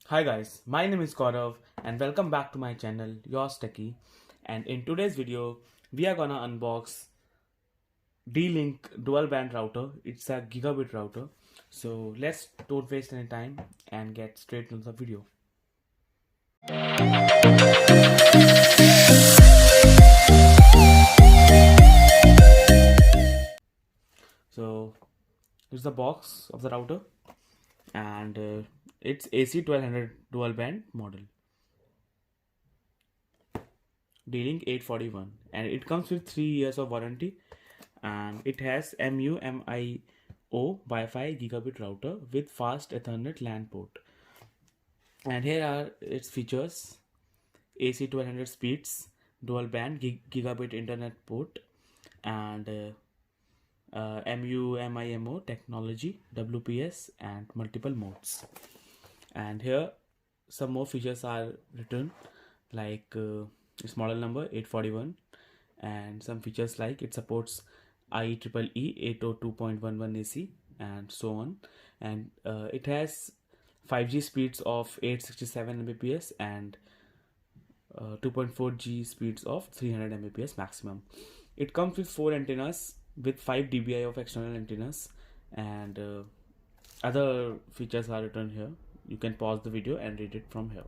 Hi guys, my name is Gaurav and welcome back to my channel, Yours Techie. And in today's video, we are gonna unbox D-Link dual band router. It's a gigabit router. So let's don't waste any time and get straight into the video. So this is the box of the router and it's AC 1200 dual band model. D-Link 841 and it comes with 3 years of warranty and it has MU-MIO Wi-Fi gigabit router with fast Ethernet LAN port. And here are its features: AC 1200 speeds, dual band gigabit internet port, and MU-MIMO technology, WPS, and multiple modes. And here some more features are written, like its model number 841, and some features like it supports IEEE 802.11 AC and so on. And it has 5G speeds of 867 Mbps and 2.4G speeds of 300 Mbps maximum. It comes with 4 antennas with 5 dBi of external antennas, and other features are written here. You can pause the video and read it from here.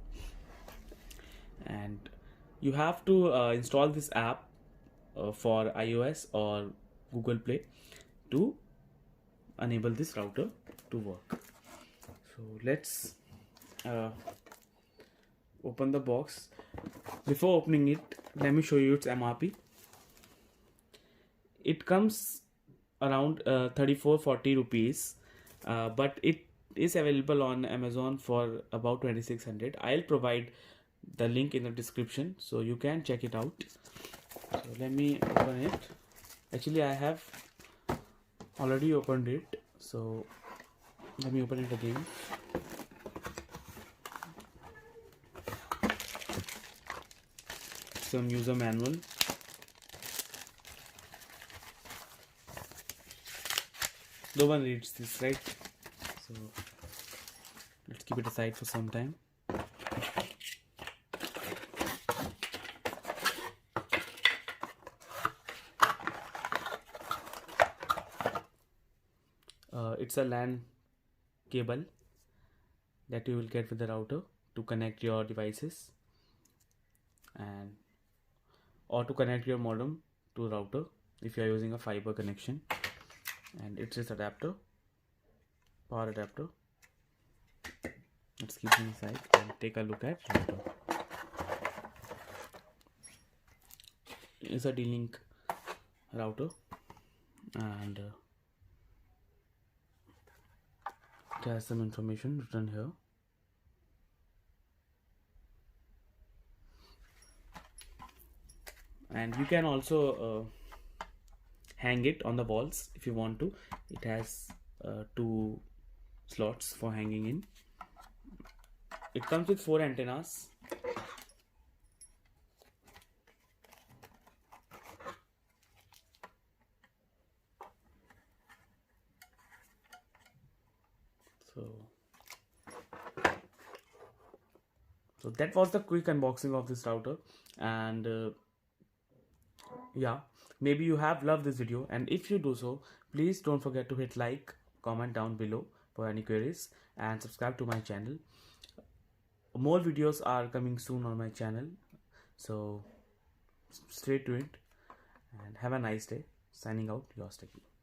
And you have to install this app for iOS or Google Play to enable this router to work. So let's open the box. Before opening it, let me show you its MRP. It comes around 34-40 rupees, but it is available on Amazon for about 2600. I'll provide the link in the description so you can check it out. So let me open it. Actually, I have already opened it, so let me open it again. Some user manual. No one reads this, right? So let's keep it aside for some time. It's a LAN cable that you will get with the router to connect your devices, and or to connect your modem to router if you are using a fiber connection. And it's this adapter, power adapter. Let's keep it inside and take a look at router. It's a D-Link router, and it has some information written here. And you can also hang it on the walls if you want to. It has 2 slots for hanging in. It comes with 4 antennas. So that was the quick unboxing of this router, and yeah, maybe you have loved this video, and if you do so, please don't forget to hit like, comment down below for any queries, and subscribe to my channel. More videos are coming soon on my channel, so stay tuned and have a nice day. Signing out, Yours Techie.